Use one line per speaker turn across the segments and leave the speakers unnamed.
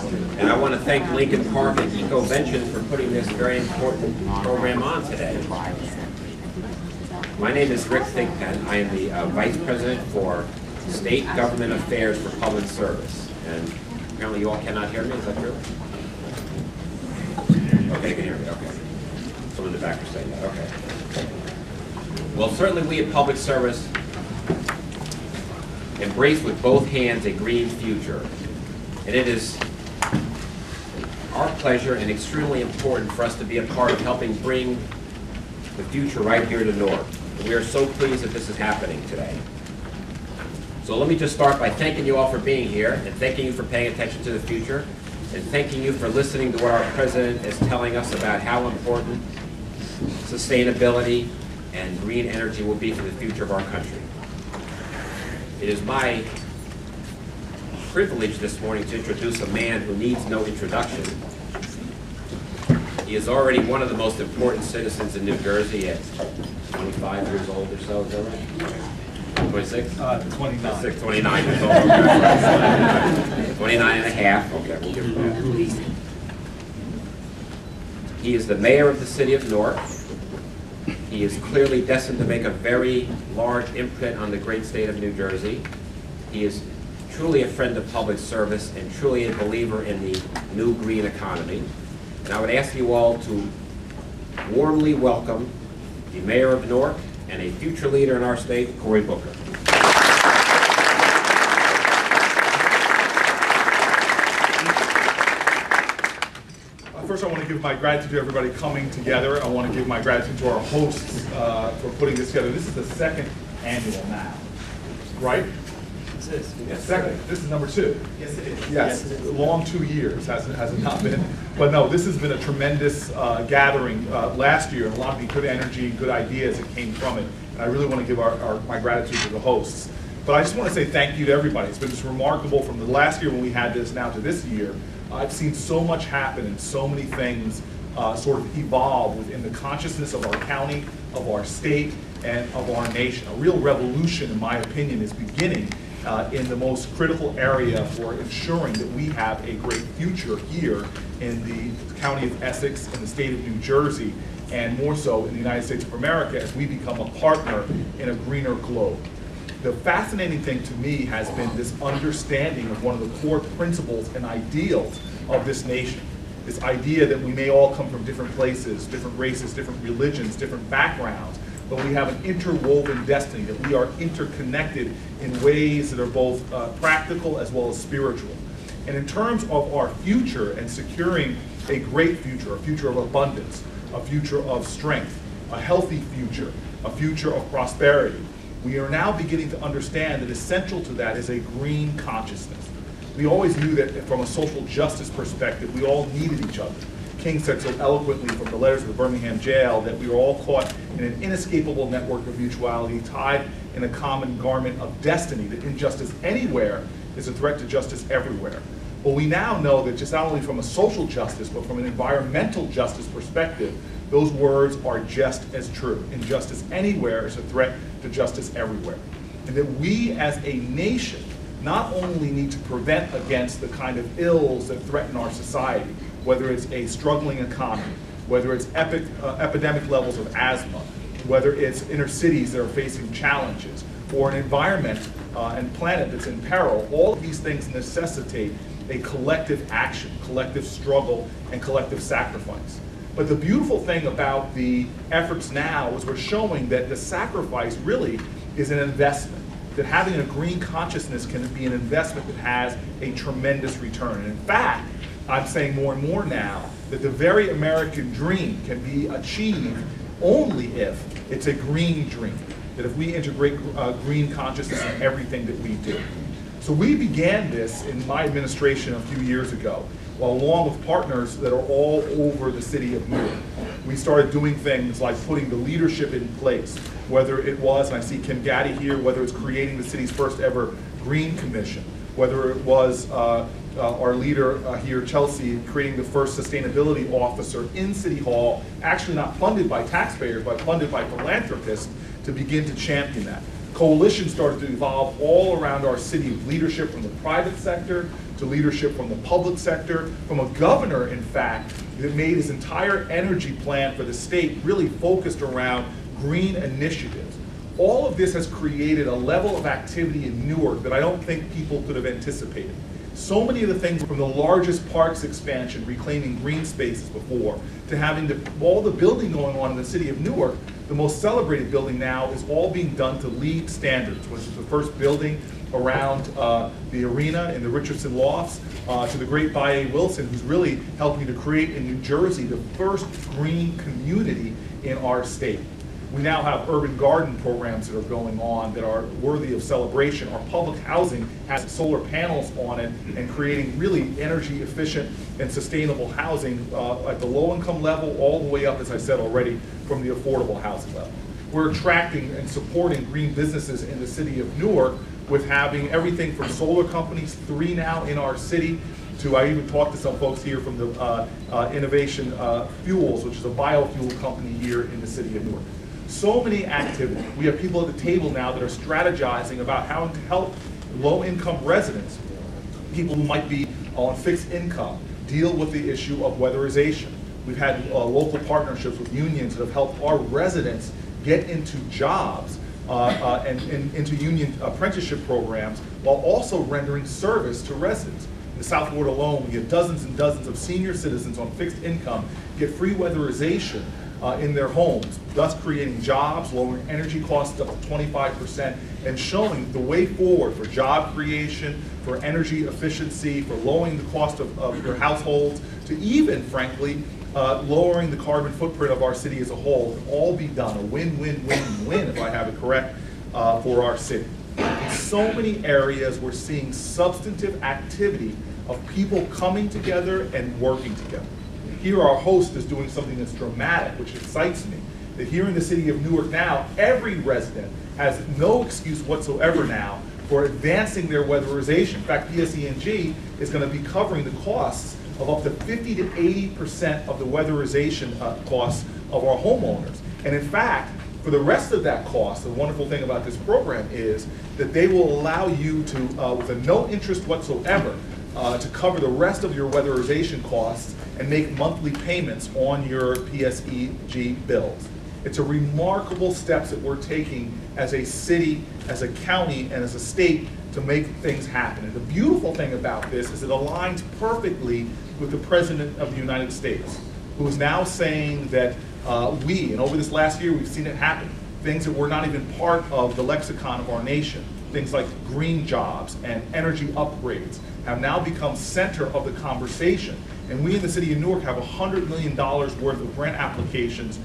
And I want to thank Lincoln Park and Ecoventions for putting this very important program on today. My name is Rick Thigpen. I am the Vice President for State Government Affairs for Public Service. And apparently you all cannot hear me, is that true? Okay, you can hear me, okay. Someone in the back are saying that, okay. Well, certainly we at Public Service embrace with both hands a green future. And it is our pleasure and extremely important for us to be a part of helping bring the future right here to Newark. And we are so pleased that this is happening today. So let me just start by thanking you all for being here and thanking you for paying attention to the future and thanking you for listening to what our President is telling us about how important sustainability and green energy will be for the future of our country. It is my privilege this morning to introduce a man who needs no introduction. He is already one of the most important citizens in New Jersey at 25 years old or so, is that right? 26?
29.
29 years old, okay. 29 and a half, okay, we'll give him that. He is the mayor of the city of Newark. He is clearly destined to make a very large imprint on the great state of New Jersey. He is truly a friend of public service and truly a believer in the new green economy. And I would ask you all to warmly welcome the mayor of Newark and a future leader in our state, Cory Booker.
First, I want to give my gratitude to everybody coming together. I want to give my gratitude to our hosts for putting this together. This is the second annual now, right? Yes, second. This is number 2.
Yes, it is.
Yes, a long 2 years, has it not been? But no, this has been a tremendous gathering last year, and a lot of the good energy, good ideas that came from it. And I really want to give my gratitude to the hosts. But I just want to say thank you to everybody. It's been just remarkable from the last year when we had this now to this year. I've seen so much happen and so many things sort of evolve within the consciousness of our county, of our state, and of our nation. A real revolution, in my opinion, is beginning in the most critical area for ensuring that we have a great future here in the county of Essex, in the state of New Jersey, and more so in the United States of America as we become a partner in a greener globe. The fascinating thing to me has been this understanding of one of the core principles and ideals of this nation. This idea that we may all come from different places, different races, different religions, different backgrounds, but we have an interwoven destiny, that we are interconnected in ways that are both practical as well as spiritual. And in terms of our future and securing a great future, a future of abundance, a future of strength, a healthy future, a future of prosperity, we are now beginning to understand that essential to that is a green consciousness. We always knew that from a social justice perspective, we all needed each other. King said so eloquently from the letters of the Birmingham jail that we were all caught in an inescapable network of mutuality, tied in a common garment of destiny, that injustice anywhere is a threat to justice everywhere. Well, we now know that just not only from a social justice, but from an environmental justice perspective, those words are just as true. Injustice anywhere is a threat to justice everywhere. And that we as a nation not only need to prevent against the kind of ills that threaten our society, whether it's a struggling economy, whether it's epidemic levels of asthma, whether it's inner cities that are facing challenges, or an environment and planet that's in peril, all of these things necessitate a collective action, collective struggle, and collective sacrifice. But the beautiful thing about the efforts now is we're showing that the sacrifice really is an investment, that having a green consciousness can be an investment that has a tremendous return. And in fact, I'm saying more and more now that the very American dream can be achieved only if it's a green dream, that if we integrate green consciousness in everything that we do. So we began this in my administration a few years ago, along with partners that are all over the city of Newark. We started doing things like putting the leadership in place, whether it was, and I see Kim Gaddy here, whether it's creating the city's first ever Green Commission, whether it was our leader here, Chelsea, creating the first sustainability officer in City Hall, actually not funded by taxpayers, but funded by philanthropists to begin to champion that. Coalitions started to evolve all around our city, with leadership from the private sector to leadership from the public sector, from a governor, in fact, that made his entire energy plan for the state really focused around green initiatives. All of this has created a level of activity in Newark that I don't think people could have anticipated. So many of the things, from the largest parks expansion, reclaiming green spaces before, to having all the building going on in the city of Newark, the most celebrated building now is all being done to LEED standards, which is the first building around the arena in the Richardson Lofts, to the great B.A. Wilson, who's really helping to create in New Jersey the first green community in our state. We now have urban garden programs that are going on that are worthy of celebration. Our public housing has solar panels on it and creating really energy efficient and sustainable housing at the low income level all the way up, as I said already, from the affordable housing level. We're attracting and supporting green businesses in the city of Newark with having everything from solar companies, 3 now in our city, to I even talked to some folks here from the Innovation Fuels, which is a biofuel company here in the city of Newark. So many activities. We have people at the table now that are strategizing about how to help low-income residents, people who might be on fixed income, deal with the issue of weatherization. We've had local partnerships with unions that have helped our residents get into jobs and into union apprenticeship programs while also rendering service to residents. In the South Ward alone, we have dozens and dozens of senior citizens on fixed income get free weatherization in their homes, thus creating jobs, lowering energy costs up to 25%, and showing the way forward for job creation, for energy efficiency, for lowering the cost of your households, to even, frankly, lowering the carbon footprint of our city as a whole. Can all be done, a win-win-win-win, if I have it correct, for our city. In so many areas, we're seeing substantive activity of people coming together and working together. Here our host is doing something that's dramatic, which excites me, that here in the city of Newark now, every resident has no excuse whatsoever now for advancing their weatherization. In fact, PSE&G is going to be covering the costs of up to 50 to 80% of the weatherization costs of our homeowners. And in fact, for the rest of that cost, the wonderful thing about this program is that they will allow you to, with a no interest whatsoever, to cover the rest of your weatherization costs and make monthly payments on your PSE&G bills. It's a remarkable steps that we're taking as a city, as a county, and as a state to make things happen. And the beautiful thing about this is it aligns perfectly with the President of the United States, who is now saying that and over this last year we've seen it happen, things that were not even part of the lexicon of our nation, things like green jobs and energy upgrades, have now become center of the conversation. And we in the city of Newark have $100 million worth of grant applications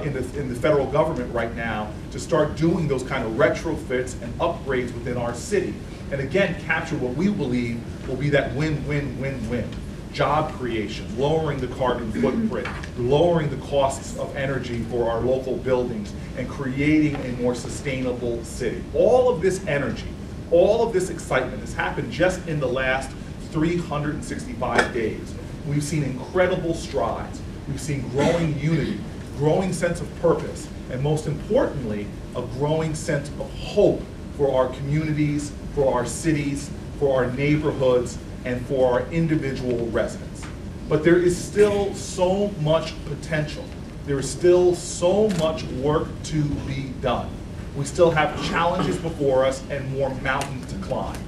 in the federal government right now to start doing those kind of retrofits and upgrades within our city. And again, capture what we believe will be that win-win-win-win. Job creation, lowering the carbon footprint, lowering the costs of energy for our local buildings, and creating a more sustainable city. All of this energy, all of this excitement has happened just in the last 365 days. We've seen incredible strides. We've seen growing unity, growing sense of purpose, and most importantly, a growing sense of hope for our communities, for our cities, for our neighborhoods, and for our individual residents. But there is still so much potential. There is still so much work to be done. We still have challenges before us and more mountains to climb.